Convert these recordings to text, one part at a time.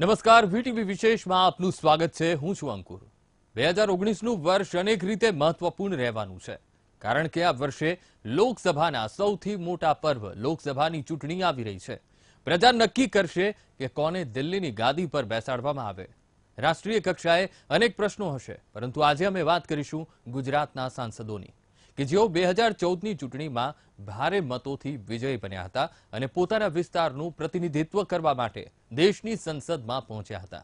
નમસ્કાર, વીટીવી વિશેષમાં આપનું સ્વાગત છે। હું છું અંકુર। 2019નું વર્ષ અનેક રીતે મહત્વપૂર્ણ રહેવાનું છે, કારણ કે આ વર્ષે લોકસભાના સૌથી મોટા પર્વ લોકસભાની ચૂંટણી આવી રહી છે। પ્રજા નક્કી કરશે કે કોને દિલ્હીની ગાદી પર બેસાડવામાં આવે। રાષ્ટ્રીય કક્ષાએ અનેક પ્રશ્નો હશે, પરંતુ આજે અમે વાત કરીશું ગુજરાતના સાંસદોની, કે જેઓ 2014ની ચૂંટણીમાં ભારે મતોથી વિજયી બન્યા હતા અને પોતાના વિસ્તારનું પ્રતિનિધિત્વ કરવા માટે દેશની સંસદમાં પહોંચ્યા હતા।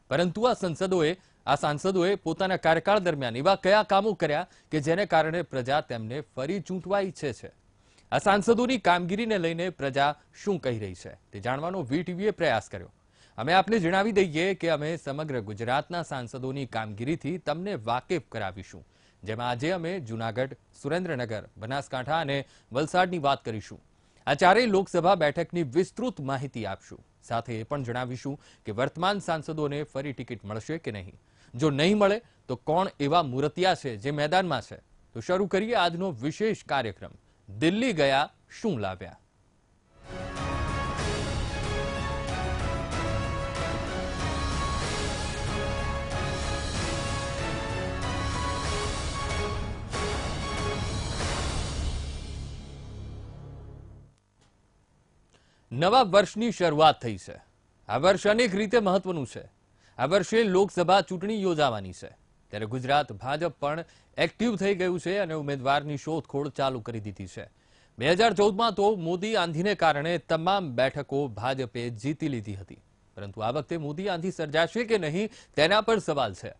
પરંતુ આ સાંસદોએ પોતાના કાર્યકાળ દરમિયાન એવા કયા કામો કર્યા કે જેને કારણે પ્રજા તેમને ફરી ચૂંટવા ઈચ્છે છે? આ સાંસદોની કામગીરીને લઈને પ્રજા શું કહી રહી છે તે જાણવાનો વીટીવીએ પ્રયાસ કર્યો। અમે આપને જણાવી દઈએ કે અમે સમગ્ર ગુજરાતના સાંસદોની કામગીરીથી તમને વાકેફ કરાવીશું, જેમાં આજે અમે જૂનાગઢ, સુરેન્દ્રનગર, બનાસકાંઠા અને વલસાડની વાત કરીશું। આ ચારેય લોકસભા બેઠકની વિસ્તૃત માહિતી આપશું। સાથે એ પણ જણાવીશું કે વર્તમાન સાંસદોને ફરી ટિકિટ મળશે કે નહીં, જો નહીં મળે તો કોણ એવા મૂર્તિયા છે જે મેદાનમાં છે। તો શરૂ કરીએ આજનો વિશેષ કાર્યક્રમ, દિલ્હી ગયા શું લાવ્યા। નવા વર્ષની શરૂઆત થઈ છે। આ વર્ષ અનેક રીતે મહત્વનું છે। આ વર્ષે લોકસભા ચૂંટણી યોજાવાની છે, ત્યારે ગુજરાત ભાજપ પણ એક્ટિવ થઈ ગયું છે અને ઉમેદવારની શોધખોળ ચાલુ કરી દીધી છે। 2014માં તો મોદી આંધીને કારણે તમામ બેઠકો ભાજપે જીતી લીધી હતી, પરંતુ આ વખતે મોદી આંધી સર્જાશે કે નહીં તેના પર સવાલ છે।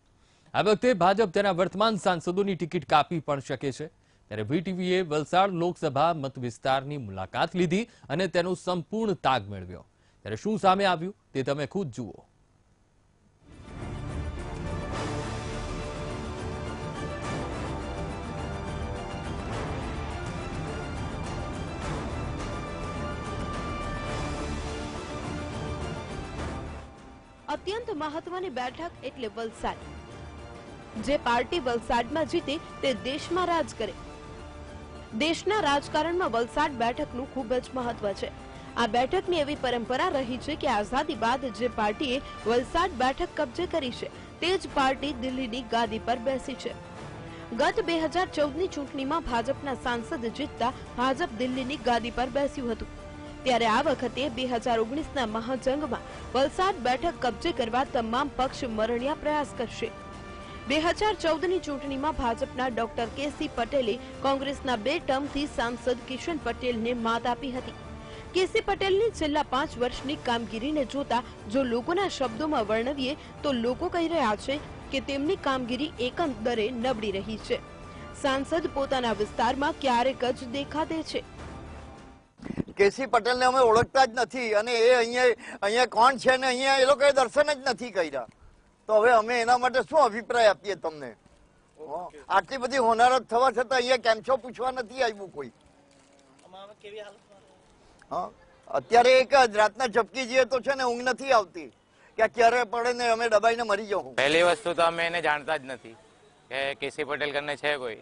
આ વખતે ભાજપ તેના વર્તમાન સાંસદોની ટિકિટ કાપી પણ શકે છે। ત્યારે વીટીવીએ વલસાડ લોકસભા મત વિસ્તારની મુલાકાત લીધી અને તેનો સંપૂર્ણ તાગ મેળવ્યો। ત્યારે શું સામે આવ્યું તે તમે ખુદ જુઓ। અત્યંત મહત્વની બેઠક એટલે વલસાડ। જે પાર્ટી વલસાડમાં જીતે તે દેશમાં રાજ કરે। દેશના રાજકારણમાં વલસાડ બેઠકનું ખૂબ જ મહત્વ છે। આ બેઠકની એવી પરંપરા રહી છે કે આઝાદી બાદ જે પાર્ટીએ વલસાડ બેઠક કબજે કરી છે તે જ પાર્ટી દિલ્હીની ગાદી પર બેસી છે। ગત 2014ની ચૂંટણીમાં ભાજપના સાંસદ જીતતા ભાજપ દિલ્હીની ગાદી પર બેસ્યું હતું, ત્યારે આ વખતે 2019ના મહાજંગમાં વલસાડ બેઠક કબજે કરવા તમામ પક્ષ મરણિયા પ્રયાસ કરશે। 2014ની ચૂંટણીમાં ભાજપના ડોક્ટર કેસી પટેલે કોંગ્રેસના 2 ટર્મથી સાંસદ કિશન પટેલને માત આપી હતી। કેસી પટેલની છેલ્લા 5 વર્ષની કામગીરીને જોતા જો લોકોના શબ્દોમાં વર્ણવીએ તો લોકો કહી રહ્યા છે કે તેમની કામગીરી એકંદરે નબળી રહી છે। સાંસદ પોતાના વિસ્તારમાં ક્યારેક જ દેખાતે છે। કેસી પટેલને અમે ઓળખતા જ નથી અને એ અહીંયા કોણ છે ને અહીંયા એ લોકોએ દર્શન જ નથી કર્યા, તો હવે અમે એના માટે શું અભિપ્રાય આપીએ તમને? આટલી બધી હોનારત થવા છતાં અહીંયા કેમ છો પૂછવા નથી આવ્યું કોઈ। હા, અત્યારે એક રાતના ઝપકી જઈએ તો છે ને ઊંઘ નથી આવતી કે ક્યારે પડે ને અમે દબાઈને મરી જવું। પહેલી વસ્તુ તો અમે એને જાણતા જ નથી કે કેસી પટેલ કરીને છે કોઈ,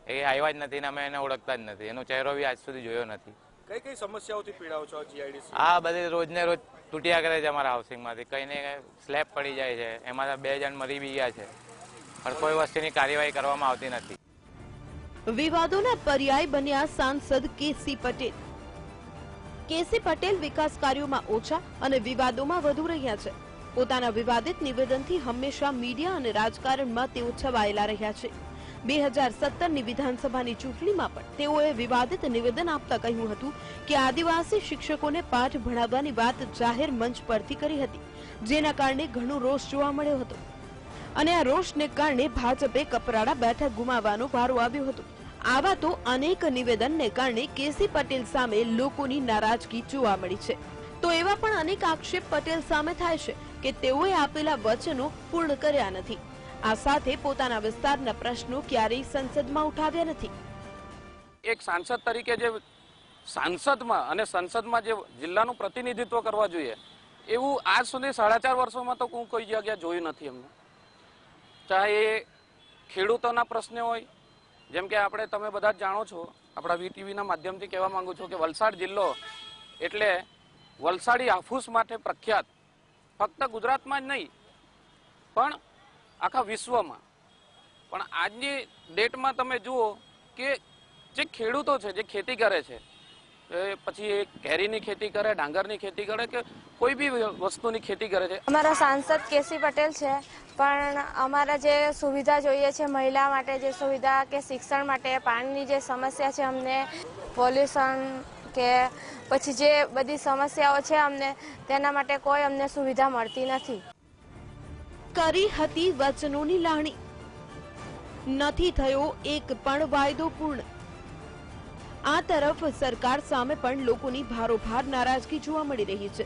એ આવ્યા જ નથી ને અમે એને ઓળખતા જ નથી, એનો ચહેરો બી આજ સુધી જોયો નથી। કઈ કઈ સમસ્યાઓથી પીડાવ છો જીઆઈડીસી? આ બધી રોજને રોજ તૂટ્યા કરે છે અમારા હાઉસિંગમાંથી, કઈ ને સ્લેબ પડી જાય છે, એમાં 2 જણ મરી બી ગયા છે, પણ કોઈ વસ્તુની કાર્યવાહી કરવામાં આવતી નથી। વિવાદોના પર્યાય બન્યા સાંસદ કેસી પટેલ। કેસી પટેલ વિકાસ કાર્યોમાં ઓછા અને વિવાદોમાં વધુ રહ્યા છે। પોતાના વિવાદિત નિવેદનથી હંમેશા મીડિયા અને રાજકારણમાં તેઓ છવાયેલા રહ્યા છે। 2017ની વિધાનસભાની ચૂંટણીમાં પણ તેઓએ વિવાદિત નિવેદન આપતા કહ્યું હતું કે આદિવાસી શિક્ષકોને પાઠ ભણાવવાની વાત જાહેર મંચ પરથી કરી હતી, જેના કારણે ઘણો રોષ જોવા મળ્યો હતો અને આ રોષને કારણે ભાજપે કપરાડા બેઠક ગુમાવવાનો વારો આવ્યો હતો। આવા તો અનેક નિવેદનને કારણે કેસી પટેલ સામે લોકોની નારાજગી જોવા મળી છે, તો એવા પણ અનેક આક્ષેપ પટેલ સામે થાય છે કે તેઓએ આપેલા વચનો પૂર્ણ કર્યા નથી। આ સાથે પોતાના વિસ્તારના પ્રશ્નો ક્યારેય સંસદમાં ઉઠાવ્યા નથી। એક સાંસદ તરીકે જે સાંસદમાં અને સંસદમાં જે જિલ્લાનું પ્રતિનિધિત્વ કરવા જોઈએ એવું આજ સુધી 4.5 વર્ષોમાં તો હું કોઈ જગ્યા જોયું નથી એમને। ચાહે ખેડૂતોના પ્રશ્નો હોય, જેમ કે આપણે તમે બધા જ જાણો છો, આપણા વીટીવીના માધ્યમથી કહેવા માંગુ છું કે વલસાડ જિલ્લો એટલે વલસાડી હાફૂસ માટે પ્રખ્યાત ફક્ત ગુજરાતમાં જ નહીં પણ આખા વિશ્વમાં. પણ આજની ડેટમાં તમે જુઓ કે જે ખેડૂતો છે, જે ખેતી કરે છે, પછી એ કેરીની ખેતી કરે, ડાંગરની ખેતી કરે કે કોઈ બી વસ્તુની ખેતી કરે છે. અમારા સાંસદ કેસી પટેલ છે, પણ અમારા જે સુવિધા જોઈએ છે મહિલા માટે, જે સુવિધા કે શિક્ષણ માટે, પાણીની જે સમસ્યા છે, અમને પોલ્યુશન કે પછી જે બધી સમસ્યાઓ છે અમને તેના માટે કોઈ અમને સુવિધા મળતી નથી. કરી હતી વચનોની લાણી, નથી થયો એક પણ વાયદો પૂર્ણ. આ તરફ સરકાર સામે પણ લોકોની ભારોભાર નારાજગી જોવા મળી રહી છે.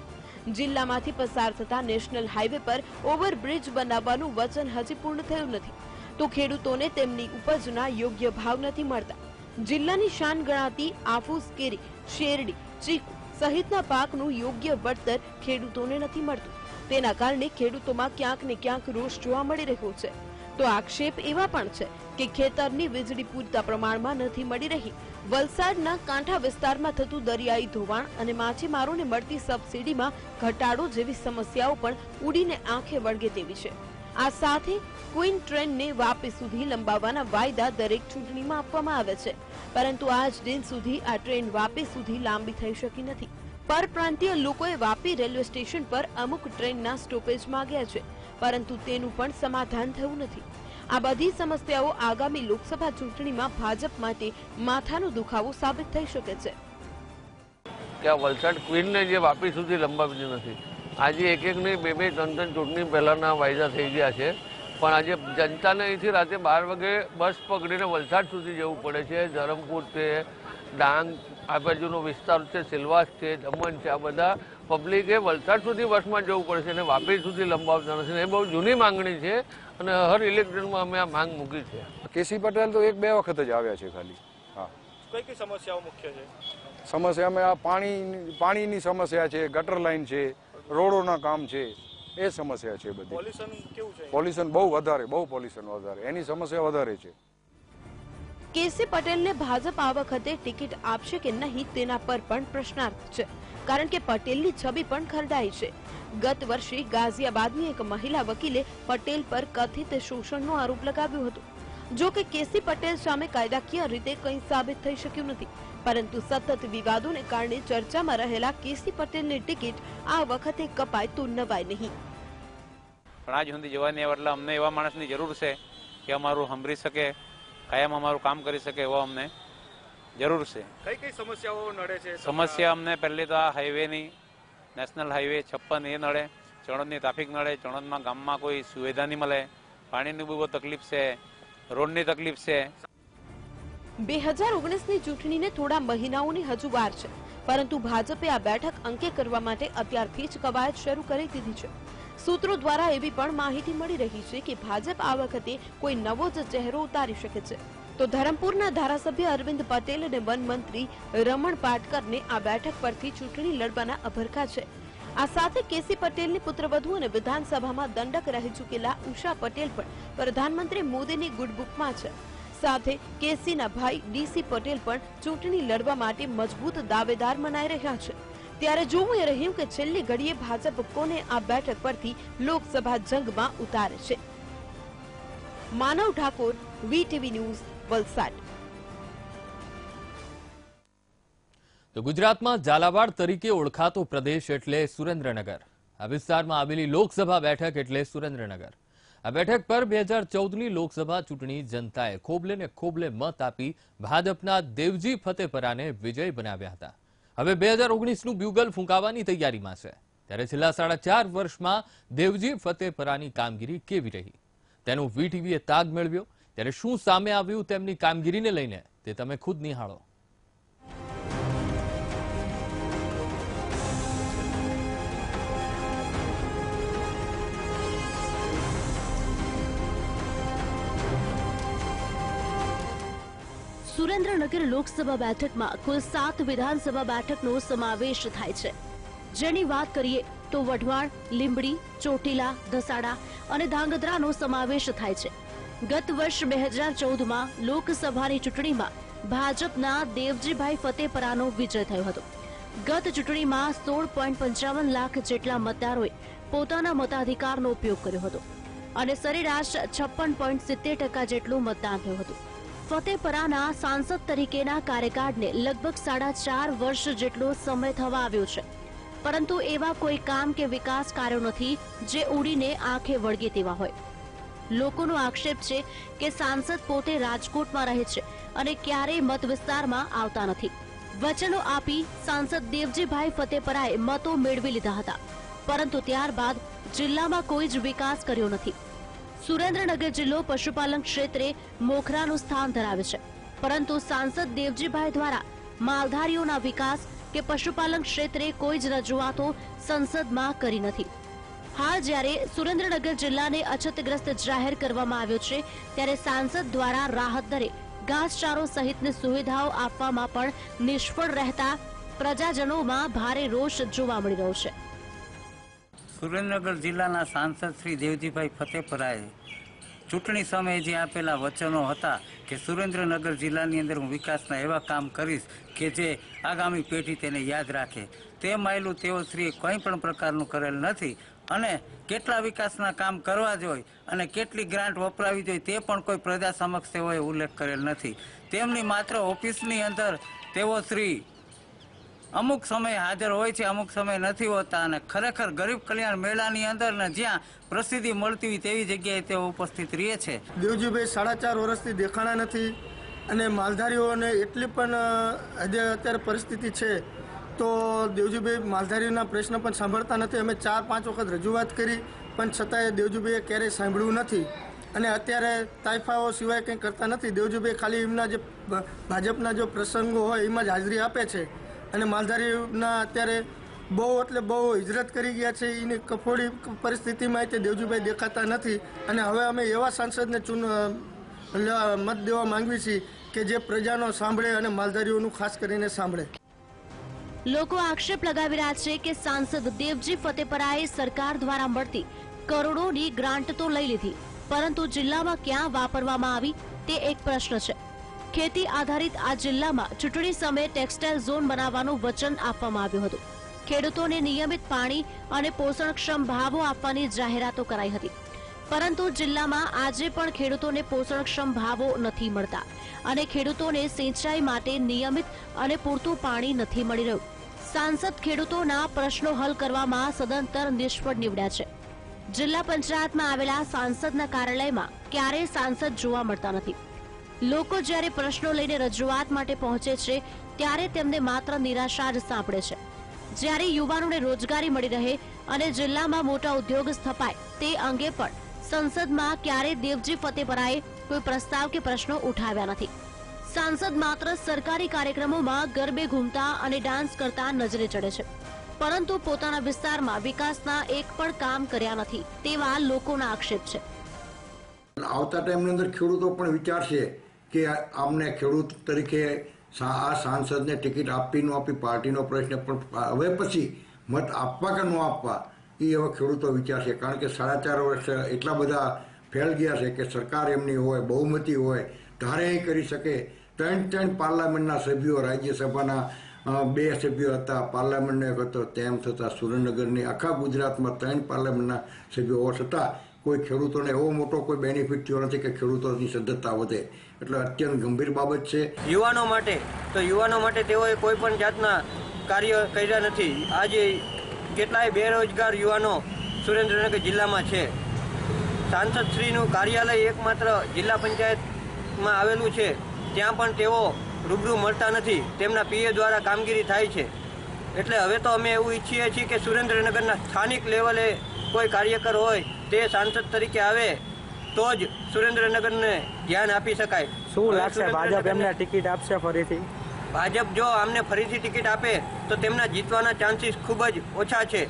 જિલ્લામાંથી પસાર થતા નેશનલ હાઈવે પર ઓવરબ્રિજ બનાવવાનું વચન હજી પૂર્ણ થયું નથી, તો ખેડૂતોને તેમની ઉપજના યોગ્ય ભાવ નથી મળતા. જિલ્લાની શાન ગણાતી આફૂસ કેરી, શેરડી, ચીકુ સહિતના પાકનું યોગ્ય વળતર ખેડૂતોને નથી મળતું. તેના કારણે ખેડૂતોમાં ક્યાંક ને ક્યાંક રોષ જોવા મળી રહ્યો છે. તો આક્ષેપ એવા પણ છે કે ખેતરની વીજળી પૂરતા પ્રમાણમાં નથી મળી રહી. વલસાડના કાંઠા વિસ્તારમાં થતું દરિયાઈ ધોવાણ અને માછીમારોને મળતી સબસિડીમાં ઘટાડો જેવી સમસ્યાઓ પણ ઉડીને આંખે વળગે તેવી છે. આ સાથે ક્વીન ટ્રેનને વાપી સુધી લંબાવવાના વાયદા દરેક ચૂંટણીમાં આપવામાં આવે છે, પરંતુ આજ દિન સુધી આ ટ્રેન વાપી સુધી લાંબી થઈ શકી નથી. પરપ્રાંતીય લોકોએ વાપી રેલવે સ્ટેશન પર અમુક ટ્રેનના સ્ટોપેજ માંગ્યા છે, પરંતુ તેનું પણ સમાધાન થયું નથી. આ બધી સમસ્યાઓ આગામી લોકસભા ચૂંટણીમાં ભાજપ માટે માથાનો દુખાવો સાબિત થઈ શકે છે. કે આ વલસાડ ક્વીનને જે વાપી સુધી લંબાવી નથી. આજે એક એકની બે બે ત્રણ ત્રણ ચૂંટણી પહેલાના વાયદા થઈ ગયા છે, પણ આજે જનતાને અહીંથી રાતે 12 વાગે બસ પકડીને વલસાડ સુધી જવું પડે છે. ધરમપુર છે, ડાંગ આ બાજુનો વિસ્તાર છે, સિલવાસ છે, દમણ છે, આ બધા પબ્લિકે વલસાડ સુધી બસમાં જવું પડે છે અને વાપી સુધી લંબાવતા નથી. એ બહુ જૂની માંગણી છે અને હર ઇલેક્શનમાં અમે આ માંગ મૂકી છે. કેસી પટેલ તો 1-2 વખત જ આવ્યા છે ખાલી. હા, કઈ કઈ સમસ્યાઓ મુખ્ય છે? સમસ્યામાં આ પાણીની સમસ્યા છે, ગટર લાઈન છે, રોડોના કામ છે, એ સમસ્યા છે બધી. પોલ્યુશન કેવું છે? પોલ્યુશન બહુ વધારે, બહુ પોલ્યુશન વધારે, એની સમસ્યા વધારે છે. કેસી પટેલને ભાજપ આ વખતે ટિકિટ આપશે કે નહીં તેના પર પણ પ્રશ્નાર્થ છે, કારણ કે પટેલની છબી પણ ખરડાઈ છે. ગત વર્ષે ગાઝિયાબાદની એક મહિલા વકીલે પટેલ પર કથિત શોષણનો આરોપ લગાવ્યો હતો. જો કે કેસી પટેલ સામે કાયદાકીય રીતે કંઈ સાબિત થઈ શક્યું નથી, પરંતુ સતત વિવાદોને કારણે ચર્ચામાં રહેલા કેસી પટેલની ટિકિટ આ વખતે કપાય તો નવાય નહીં. પણ આજ સુધી જવા નહીં, એટલે અમને એવા માણસની જરૂર છે કે અમારું સાંભળી શકે, કાયમ અમારું કામ કરી શકે, એવો અમને જરૂર છે. કઈ કઈ સમસ્યાઓ નડે છે? સમસ્યા અમને પહેલી તો આ હાઈવેની, નેશનલ હાઈવે 56 એ નડે, ચણોદની ટ્રાફિક નડે, ચણોદમાં ગામમાં કોઈ સુવિધા નહીં મળે, પાણીની બહુ તકલીફ છે, રોડની તકલીફ છે. 2019ની ચૂંટણીને થોડા મહિનાઓની હજુ વાર છે, પરંતુ ભાજપે આ બેઠક અંકે કરવા માટે અત્યારથી જ કવાયત શરૂ કરી દીધી છે. સૂત્રો દ્વારા એવી પણ માહિતી મળી રહી છે કે ભાજપ આ વખતે કોઈ નવો જ ચહેરો ઉતારી શકે છે. તો ધરમપુરના ધારાસભ્ય અરવિંદ પટેલ અને વન મંત્રી રમણ પાટકરને આ બેઠક પરથી ચૂંટણી લડવાના અભરખા છે. આ સાથે કેસી પટેલની પુત્રવધુ અને વિધાનસભામાં દંડક રહી ચૂકેલા ઉષા પટેલ પણ પ્રધાનમંત્રી મોદીની ગુડબુકમાં છે. સાથે કેસીના ભાઈ ડીસી પટેલ પણ ચૂંટણી લડવા માટે મજબૂત દાવેદાર મનાઈ રહ્યા છે. ત્યારે જોવું એ રહ્યું કે છેલ્લી ઘડીએ ભાજપ કોને આ બેઠક પરથી લોકસભા જંગમાં ઉતારે છે. માનવ ઠાકોર, વીટીવી ન્યૂઝ, વલસાડ. તો ગુજરાતમાં ઝાલાવાડ તરીકે ઓળખાતો પ્રદેશ એટલે સુરેન્દ્રનગર. આ વિસ્તારમાં આવેલી લોકસભા બેઠક એટલે સુરેન્દ્રનગર. આ બેઠક પર 2014ની લોકસભા ચૂંટણી જનતાએ ખોબલે ને ખોબલે મત આપી ભાજપના દેવજી ફતેપરાને વિજય બનાવ્યા હતા. હવે 2019નું બ્યુગલ ફૂંકાવાની તૈયારીમાં છે. ત્યારે છેલ્લા 4.5 વર્ષમાં દેવજી ફતેપરાની કામગીરી કેવી રહી તેનો વીટીવીએ તાગ મેળવ્યો. ત્યારે શું સામે આવ્યું તેમની કામગીરીને લઈને તે તમે ખુદ નિહાળો. સુરેન્દ્રનગર લોકસભા બેઠકમાં કુલ 7 વિધાનસભા બેઠકનો સમાવેશ થાય છે. જેની વાત કરીએ તો વઢવાણ, લીંબડી, ચોટીલા, ધસાડા અને ધાંગધ્રાનો સમાવેશ થાય છે. ગત વર્ષ 2014માં લોકસભાની ચૂંટણીમાં ભાજપના દેવજીભાઈ ફતેપરાનો વિજય થયો હતો. ગત ચૂંટણીમાં 16.55 લાખ જેટલા મતદારોએ પોતાના મતાધિકારનો ઉપયોગ કર્યો હતો અને સરેરાશ 56.70% જેટલું મતદાન થયું હતું. ફતેપરાના સાંસદ તરીકેના કાર્યકાળને લગભગ 4.5 વર્ષ જેટલો સમય થવા આવ્યો છે, પરંતુ એવા કોઈ કામ કે વિકાસ કાર્યો નથી જે ઉડીને આંખે વળગે તેવા હોય. લોકોનો આક્ષેપ છે કે સાંસદ પોતે રાજકોટમાં રહે છે અને ક્યારેય મત વિસ્તારમાં આવતા નથી. વચનો આપી સાંસદ દેવજીભાઈ ફતેપરાએ મતો મેળવી લીધા હતા, પરંતુ ત્યારબાદ જિલ્લામાં કોઈ જ વિકાસ કર્યો નથી. સુરેન્દ્રનગર જિલ્લો પશુપાલન ક્ષેત્રે મોખરાનું સ્થાન ધરાવે છે, પરંતુ સાંસદ દેવજીભાઈ દ્વારા માલધારીઓના વિકાસ કે પશુપાલન ક્ષેત્રે કોઈ જ રજૂઆતો સંસદમાં કરી નથી. હાલ જ્યારે સુરેન્દ્રનગર જિલ્લાને અછતગ્રસ્ત જાહેર કરવામાં આવ્યો છે, ત્યારે સાંસદ દ્વારા રાહત દરે ઘાસચારો સહિતની સુવિધાઓ આપવામાં પણ નિષ્ફળ રહેતા પ્રજાજનોમાં ભારે રોષ જોવા મળી રહ્યો છે. સુરેન્દ્રનગર જિલ્લાના સાંસદ શ્રી દેવજીભાઈ ફતેપરાએ ચૂંટણી સમયે જે આપેલા વચનો હતા કે સુરેન્દ્રનગર જિલ્લાની અંદર હું વિકાસના એવા કામ કરીશ કે જે આગામી પેઢી તેને યાદ રાખે, તે માયલું તેઓ શ્રીએ કંઈ પણ પ્રકારનું કરેલ નથી અને કેટલા વિકાસના કામ કરવા જોઈએ અને કેટલી ગ્રાન્ટ વપરાવી જોઈએ તે પણ કોઈ પ્રજા સમક્ષ તેઓએ ઉલ્લેખ કરેલ નથી. તેમની માત્ર ઓફિસની અંદર તેઓ શ્રી અમુક સમય હાજર હોય છે, અમુક સમય નથી હોતા અને ખરેખર ગરીબ કલ્યાણ મેળાની અંદર ને જ્યાં પ્રસિદ્ધિ મળતી હોય તેવી જગ્યાએ તેઓ ઉપસ્થિત રહે છે. દેવજીભાઈ 4.5 વર્ષથી દેખાણા નથી અને માલધારીઓને એટલી પણ અત્યારે પરિસ્થિતિ છે તો દેવજીભાઈ માલધારીઓના પ્રશ્ન પણ સાંભળતા નથી. અમે 4-5 વખત રજૂઆત કરી પણ છતાંય દેવજીભાઈએ ક્યારેય સાંભળ્યું નથી અને અત્યારે તાઇફાઓ સિવાય કંઈ કરતા નથી. દેવજીભાઈ ખાલી એમના જે ભાજપના જો પ્રસંગો હોય એમાં જ હાજરી આપે છે અને માલધારીના અત્યારે બહુ એટલે બહુ હિજરત કરી ગયા છે. એની કફોડી પરિસ્થિતિમાં તે દેવજીભાઈ દેખાતા નથી અને હવે અમે એવા સાંસદને મત દેવા માંગવી છીએ કે જે પ્રજાનો સાંભળે અને માલધારીઓનું ખાસ કરીને સાંભળે. લોકો આક્ષેપ લગાવી રહ્યા છે કે સાંસદ દેવજી ફતેપરાએ સરકાર દ્વારા મળતી કરોડોની ગ્રાન્ટ તો લઈ લીધી, પરંતુ જિલ્લામાં ક્યાં વાપરવામાં આવી તે એક પ્રશ્ન છે. ખેતી આધારિત આ જિલ્લામાં ચૂંટણી સમયે ટેક્સટાઇલ ઝોન બનાવવાનું વચન આપવામાં આવ્યું હતું. ખેડૂતોને નિયમિત પાણી અને પોષણક્ષમ ભાવો આપવાની જાહેરાતો કરાઈ હતી, પરંતુ જિલ્લામાં આજે પણ ખેડૂતોને પોષણક્ષમ ભાવો નથી મળતા અને ખેડૂતોને સિંચાઈ માટે નિયમિત અને પૂરતું પાણી નથી મળી રહ્યું. સાંસદ ખેડૂતોના પ્રશ્નો હલ કરવામાં સદંતર નિષ્ફળ નીવડ્યા છે. જિલ્લા પંચાયતમાં આવેલા સાંસદના કાર્યાલયમાં ક્યારેય સાંસદ જોવા મળતા નથી. લોકો જ્યારે પ્રશ્નો લઈને રજૂઆત માટે પહોંચે છે ત્યારે તેમને માત્ર નિરાશા જ સાંપડે છે. જ્યારે યુવાનોને રોજગારી મળી રહે અને જિલ્લામાં મોટા ઉદ્યોગ સ્થપાય તે અંગે પણ સંસદમાં ક્યારેય દેવજી ફતેપરાએ કોઈ પ્રસ્તાવ કે પ્રશ્નો ઉઠાવ્યા નથી. સાંસદ માત્ર સરકારી કાર્યક્રમોમાં ગરબે ઘૂમતા અને ડાન્સ કરતા નજરે ચડે છે, પરંતુ પોતાના વિસ્તારમાં વિકાસના એક પણ કામ કર્યા નથી તેવા લોકોના આક્ષેપ છે. આવતા ટાઈમની અંદર ખેડૂતો પણ વિચારશે કે આમને ખેડૂત તરીકે આ સાંસદને ટિકિટ આપવી ન આપવી પાર્ટીનો પ્રશ્ન, પણ હવે પછી મત આપવા કે ન આપવા એ હવે ખેડૂતો વિચારશે. કારણ કે 4.5 વર્ષ એટલા બધા ફેલ ગયા છે કે સરકાર એમની હોય, બહુમતી હોય, ધારે કરી શકે. 3 પાર્લામેન્ટના સભ્યો, રાજ્યસભાના 2 સભ્યો હતા, પાર્લામેન્ટનો એક હતો, તેમ છતાં સુરેન્દ્રનગરની આખા ગુજરાતમાં 3 પાર્લામેન્ટના સભ્યો હોવા છતાં કોઈ ખેડૂતોને એવો મોટો કોઈ બેનિફિટ થયો નથી કે ખેડૂતોની સદ્ધરતા વધે. એટલે અત્યંત ગંભીર બાબત છે. યુવાનો માટે તેઓએ કોઈ પણ જાતના કાર્ય કર્યા નથી. આજે કેટલાય બેરોજગાર યુવાનો સુરેન્દ્રનગર જિલ્લામાં છે. સાંસદશ્રીનું કાર્યાલય એકમાત્ર જિલ્લા પંચાયતમાં આવેલું છે, ત્યાં પણ તેઓ રૂબરૂ મળતા નથી. તેમના પીએ દ્વારા કામગીરી થાય છે. એટલે હવે તો અમે એવું ઈચ્છીએ છીએ કે સુરેન્દ્રનગરના સ્થાનિક લેવલે કોઈ કાર્યકર હોય તે સાંસદ તરીકે આવે તો જ સુરેન્દ્રનગરને ધ્યાન આપી શકાય. શું લાગશે, ભાજપ એમને ટિકિટ આપશે ફરીથી? ભાજપ જો અમને ફરીથી ટિકિટ આપે તો તેમના જીતવાના ચાન્સીસ ખૂબ જ ઓછા છે.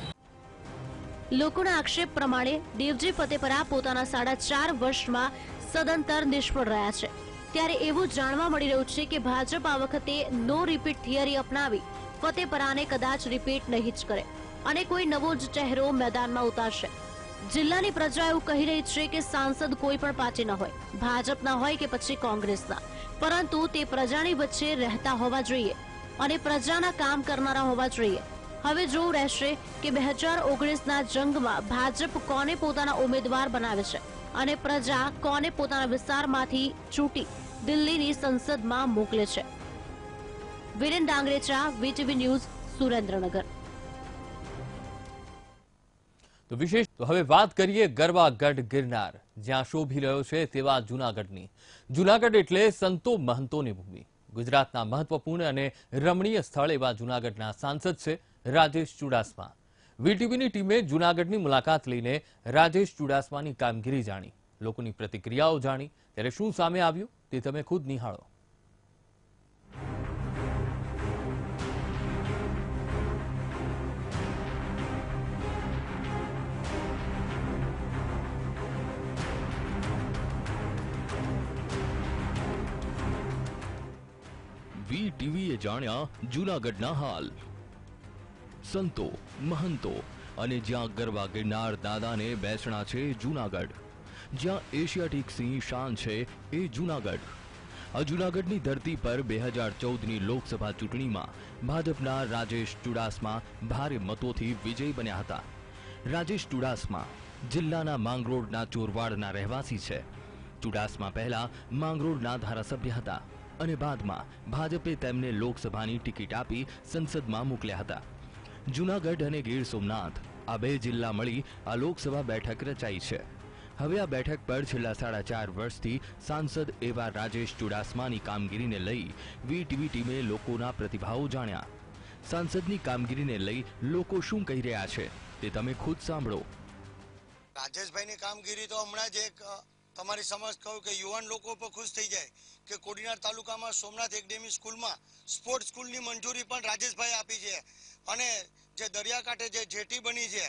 લોકોના આક્ષેપ પ્રમાણે દેવજી ફતેપરા પોતાના 4.5 વર્ષમાં સદંતર નિષ્ફળ રહ્યા છે. ત્યારે એવું જાણવા મળી રહ્યું છે કે ભાજપ આ વખતે નો રિપીટ થિયરી અપનાવી ફતેપરાને કદાચ રિપીટ નહીં જ કરે અને કોઈ નવો જ ચહેરો મેદાનમાં ઉતારશે. જિલ્લાની પ્રજા એવું કહી રહી છે કે સાંસદ કોઈ પણ પાર્ટીના હોય, ભાજપના હોય કે પછી કોંગ્રેસના, પરંતુ તે પ્રજાની વચ્ચે રહેતા હોવા જોઈએ અને પ્રજાના કામ કરનારા હોવા જોઈએ. હવે જોવું રહેશે કે 2019ના જંગમાં ભાજપ કોને પોતાના ઉમેદવાર બનાવે છે અને પ્રજા કોને પોતાના વિસ્તારમાંથી ચૂંટી દિલ્હીની સંસદમાં મોકલે છે. Viren Dangarecha, VTV news, Surendranagar. તો વિશેષ હવે વાત કરીએ ગરવા ગઢ ગિરનાર, જ્યાં શોભી રહ્યો છે તેવા જૂનાગઢની. જૂનાગઢ એટલે સંતો મહંતોની ભૂમિ. ગુજરાતના મહત્વપૂર્ણ અને રમણીય સ્થળ એવા જૂનાગઢના સાંસદ છે રાજેશ ચુડાસમા. વીટીવીની ટીમે જૂનાગઢની મુલાકાત લઈને રાજેશ ચુડાસમાની કામગીરી જાણી, લોકોની પ્રતિક્રિયાઓ જાણી. ત્યારે શું સામે આવ્યું તે તમે ખુદ નિહાળો. વીટીવીએ જાણ્યા જૂનાગઢના હાલ. સંતો, મહંતો અને જ્યાં ગરવા ગિરનાર દાદાને બેસણા છે જૂનાગઢ, જ્યાં એશિયાટિક સિંહ શાન છે એ જૂનાગઢ. આ જૂનાગઢની ધરતી પર 2014ની લોકસભા ચૂંટણીમાં ભાજપના રાજેશ ચુડાસમા ભારે મતોથી વિજયી બન્યા હતા. રાજેશ ચુડાસમા જિલ્લાના માંગરોળના ચોરવાડના રહેવાસી છે. ચુડાસમા પહેલા માંગરોળના ધારાસભ્ય હતા અને બાદમાં ભાજપે તેમને લોકસભાની ટિકિટ આપી સંસદમાં મોકલ્યા હતા. જૂનાગઢ અને ગીર સોમનાથ આ બે જિલ્લા મળી આ લોકસભા બેઠક રચાઈ છે. હવે આ બેઠક પર છેલ્લા 4.5 વર્ષથી સાંસદ એવા રાજેશ ચુડાસમાની કામગીરીને લઈ વીટીવી ટીમે લોકોના પ્રતિભાવો જાણ્યા. સાંસદની કામગીરીને લઈ લોકો શું કહી રહ્યા છે તે તમે ખુદ સાંભળો. રાજેશભાઈની કામગીરી તો હમણાં જ એક તમારી સમજ કહું કે યુવાન લોકો પર ખુશ થઈ જાય કે કોડીનાર તાલુકામાં સોમનાથ એકેડેમી સ્કૂલમાં સ્પોર્ટ્સ સ્કૂલની મંજૂરી પણ રાજેશભાઈ આપી છે. અને જે દરિયાકાંઠે જે જેટી બની છે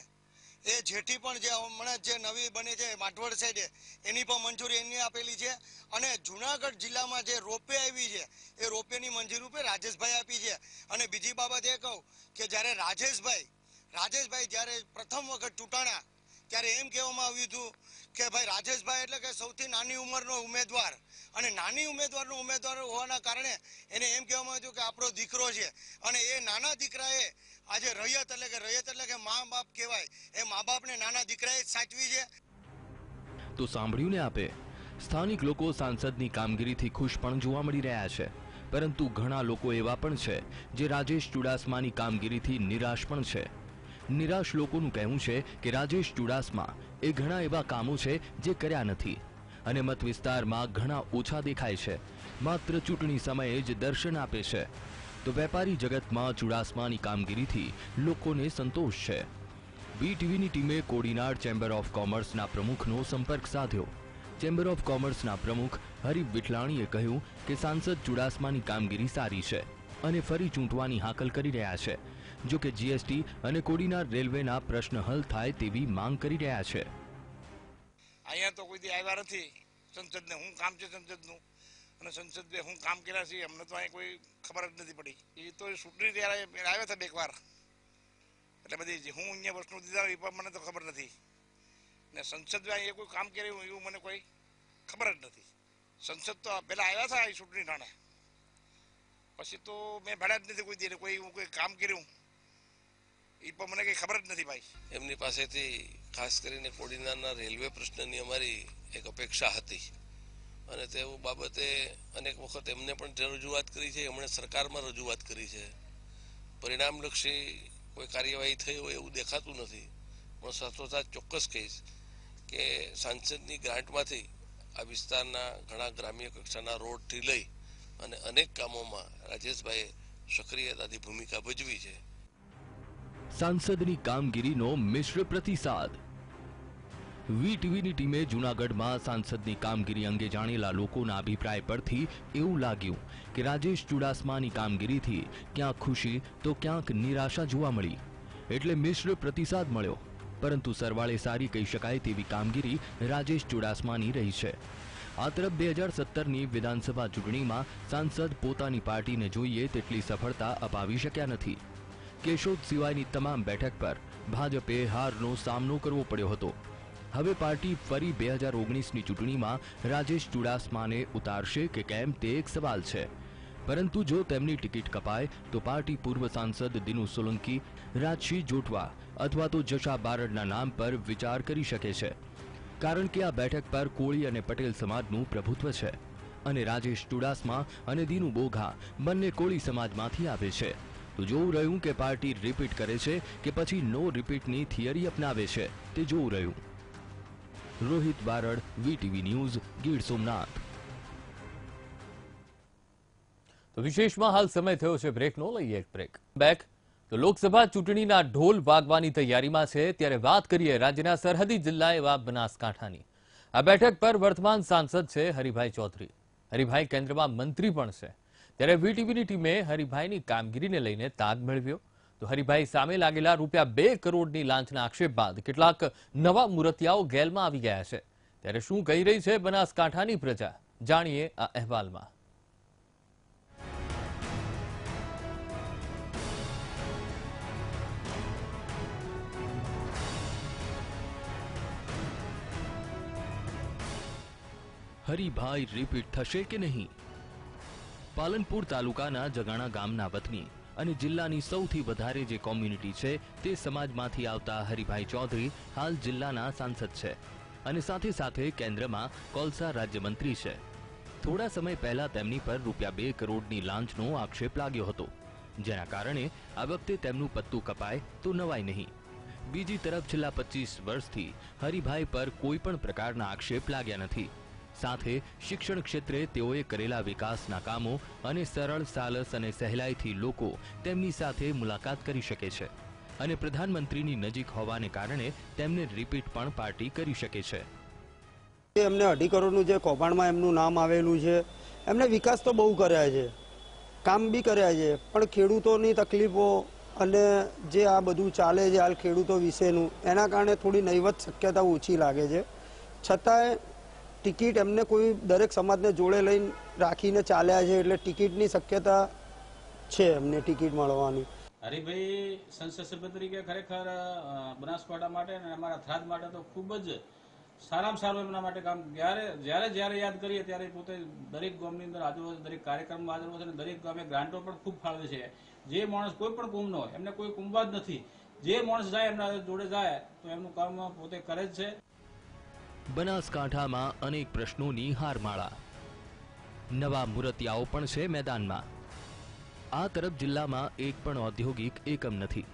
એ જેટી પણ જે હમણાં જે નવી બની છે માટવડ સાઈડે એની પણ મંજૂરી એની આપેલી છે. અને જુનાગઢ જિલ્લામાં જે રોપવે આવી છે એ રોપવેની મંજૂરી પણ રાજેશભાઈ આપી છે. અને બીજી બાબત એ કહું કે જ્યારે રાજેશભાઈ જ્યારે પ્રથમ વખત ચૂંટાણા ત્યારે એમ કહેવામાં આવ્યું હતું કે ભાઈ રાજેશભાઈ એટલે કે સૌથી નાની ઉંમરનો ઉમેદવાર, અને નાની ઉમેદવારનો ઉમેદવાર હોવાના કારણે એને એમ કહેવામાં આવ્યું કે આપણો દીકરો છે. અને એ નાના દીકરાએ આજે રૈયત એટલે કે મા બાપ કહેવાય, એ મા બાપને નાના દીકરાએ જ સાચવી છે. તો સાંભળ્યું ને આપે, સ્થાનિક લોકો સાંસદની કામગીરીથી ખુશ પણ જોવા મળી રહ્યા છે, પરંતુ ઘણા લોકો એવા પણ છે જે રાજેશ ચુડાસમાની કામગીરીથી નિરાશ પણ છે. નિરાશ લોકોનું કહેવું છે કે રાજેશ ચુડાસમા એ ઘણા એવા કામો છે જે કર્યા નથી અને મત વિસ્તારમાં ઘણા ઓછા દેખાય છે, માત્ર ચૂંટણી સમયે જ દર્શન આપે છે. તો વેપારી જગતમાં ચુડાસમાની કામગીરીથી લોકોને સંતોષ છે. વીટીવીની ટીમે કોડીનાર ચેમ્બર ઓફ કોમર્સના પ્રમુખનો સંપર્ક સાધ્યો. ચેમ્બર ઓફ કોમર્સના પ્રમુખ હરીફ વિઠલાણીએ કહ્યું કે સાંસદ ચુડાસમાની કામગીરી સારી છે અને ફરી ચૂંટવાની હાકલ કરી રહ્યા છે. જો કે જીએસટી અને કોડીનાર રેલવેના પ્રશ્ન હલ થાય તેવી માંગ કરી રહ્યા છે. અહીંયા તો કોઈ દી આવ્યા નથી સંસદને, શું કામ છે સંસદનું અને સંસદે શું કામ કર્યા છે અમને તો અહીંયા કોઈ ખબર જ નથી પડી. એ તો ચૂંટણી ત્યારે આવ્યા હતા 2 વાર, એટલે બધી હું અહીંયા વસ્તુ દીધા એ પણ મને તો ખબર નથી. ને સંસદે અહીંયા કોઈ કામ કર્યું એવું મને કોઈ ખબર જ નથી. સંસદ તો પહેલાં આવ્યા હતા એ ચૂંટણી ટાણે, પછી તો મેં ભેળા જ નથી કોઈ દી કોઈ એવું કોઈ કામ કર્યું એ પણ મને કંઈ ખબર જ નથી ભાઈ. એમની પાસેથી ખાસ કરીને કોડીનારના રેલવે પ્રશ્નની અમારી એક અપેક્ષા હતી અને તે બાબતે અનેક વખત એમને પણ રજૂઆત કરી છે, એમણે સરકારમાં રજૂઆત કરી છે. પરિણામલક્ષી કોઈ કાર્યવાહી થઈ હોય એવું દેખાતું નથી. પણ સાથોસાથ ચોક્કસ કહીશ કે સાંસદની ગ્રાન્ટમાંથી આ વિસ્તારના ઘણા ગ્રામ્ય કક્ષાના રોડથી લઈ અને અનેક કામોમાં રાજેશભાઈએ સક્રિયતાથી ભૂમિકા ભજવી છે. સાંસદની કામગીરીનો મિશ્ર પ્રતિસાદ. વીટીવીની ટીમે જૂનાગઢમાં સાંસદની કામગીરી અંગે જાણેલા લોકોના અભિપ્રાય પરથી એવું લાગ્યું કે રાજેશ ચુડાસમાની કામગીરીથી ક્યાંક ખુશી તો ક્યાંક નિરાશા જોવા મળી, એટલે મિશ્ર પ્રતિસાદ મળ્યો. પરંતુ સરવાળે સારી કહી શકાય તેવી કામગીરી રાજેશ ચુડાસમાની રહી છે. આ તરફ 2017ની વિધાનસભા ચૂંટણીમાં સાંસદ પોતાની પાર્ટીને જોઈએ તેટલી સફળતા અપાવી શક્યા નથી. કેશોદ સિવાયની તમામ બેઠક પર ભાજપે હારનો સામનો કરવો પડ્યો હતો. હવે પાર્ટી ફરી 2019ની ચૂંટણીમાં રાજેશ ચુડાસમાને ઉતારશે કે કેમ તે એક સવાલ છે. પરંતુ જો તેમની ટિકિટ કપાય તો પાર્ટી પૂર્વ સાંસદ દિનુ સોલંકી, રાજસિંહ જોટવા અથવા તો જશા બારડના નામ પર વિચાર કરી શકે છે, કારણ કે આ બેઠક પર કોળી અને પટેલ સમાજનું પ્રભુત્વ છે અને રાજેશ ચુડાસમા અને દિનુ બોઘા બંને કોળી સમાજમાંથી આવે છે. તો જોવું રહ્યું કે પાર્ટી રિપીટ કરે છે કે પછી નો રિપીટની થિયરી અપનાવે છે, તે જોવું રહ્યું. Rohit Barad, VTV news, Gir Somnath. તો વિશેષમાં હાલ સમય થયો છે બ્રેકનો, લઈએ એક બ્રેક. બેક તો લોકસભા ચૂંટણીના ઢોલ વાગવાની તૈયારીમાં છે, ત્યારે વાત કરીએ રાજ્યના સરહદી જિલ્લા એવા બનાસકાંઠાની. આ બેઠક પર વર્તમાન સાંસદ છે હરિભાઈ ચૌધરી. હરિભાઈ કેન્દ્રમાં મંત્રી પણ છે, ત્યારે વીટીવીની ટીમે હરિભાઈની કામગીરીને લઈને તાગ મેળવ્યો. તો હરિભાઈ સામે લાગેલા ₹2 કરોડની લાંચના આક્ષેપ બાદ કેટલાક નવા મૂર્તિયાઓ ગેલમાં આવી ગયા છે. ત્યારે શું કહી રહી છે બનાસકાંઠાની પ્રજા, જાણીએ આ અહેવાલમાં. હરિભાઈ રિપીટ થશે કે નહીં? પાલનપુર તાલુકાના જગાણા ગામના વતની અને જિલ્લાની સૌથી વધારે જે કોમ્યુનિટી છે તે સમાજમાંથી આવતા હરિભાઈ ચૌધરી હાલ જિલ્લાના સાંસદ છે અને સાથે સાથે કેન્દ્રમાં કોલસા રાજ્યમંત્રી છે. થોડા સમય પહેલા તેમની પર ₹2 કરોડની લાંચનો આક્ષેપ લાગ્યો હતો, જેના કારણે આ વખતે તેમનું પત્તું કપાય તો નવાય નહીં. બીજી તરફ છેલ્લા 25 વર્ષથી હરિભાઈ પર કોઈ પણ પ્રકારના આક્ષેપ લાગ્યા નથી. સાથે શિક્ષણ ક્ષેત્રે તેઓએ કરેલા વિકાસના કામો અને સરળ, સાલસ અને સહેલાઈથી લોકો તેમની સાથે મુલાકાત કરી શકે છે અને પ્રધાનમંત્રીની નજીક હોવાને કારણે તેમને રિપીટ પણ પાર્ટી કરી શકે છે. એમને 2.5 કરોડનું જે કૌભાંડમાં એમનું નામ આવેલું છે, એમને વિકાસ તો બહુ કર્યા છે, કામ બી કર્યા છે, પણ ખેડૂતોની તકલીફો અને જે આ બધું ચાલે છે હાલ ખેડૂતો વિશેનું, એના કારણે થોડી નહીવત શક્યતા ઓછી લાગે છે. છતાંય ટિકિટ એમને કોઈ દરેક સમાજને જોડે લઈને રાખીને ચાલ્યા છે, એટલે ટિકિટની શક્યતા છે એમને ટિકિટ મળવાની. હરિભાઈ સંસદ સભ્ય તરીકે ખરેખર બનાસકાંઠા માટે અને અમારા થરાદ માટે તો ખૂબ જ સારામાં સારું એમના માટે કામ. જ્યારે યાદ કરીએ ત્યારે પોતે દરેક ગામની અંદર આજુબાજુ દરેક કાર્યક્રમમાં હાજર હોય છે અને દરેક ગામે ગ્રાન્ટો પણ ખૂબ ફાળવે છે. જે માણસ કોઈ પણ કુંભનો હોય, એમને કોઈ કુંભા જ નથી, જે માણસ જાય એમના જોડે જાય તો એમનું કામ પોતે કરે જ છે. બનાસકાંઠામાં અનેક પ્રશ્નોની હારમાળા, નવા મૂર્તિયાઓ પણ છે મેદાનમાં. આ તરફ જિલ્લામાં એક પણ ઔદ્યોગિક એકમ નથી,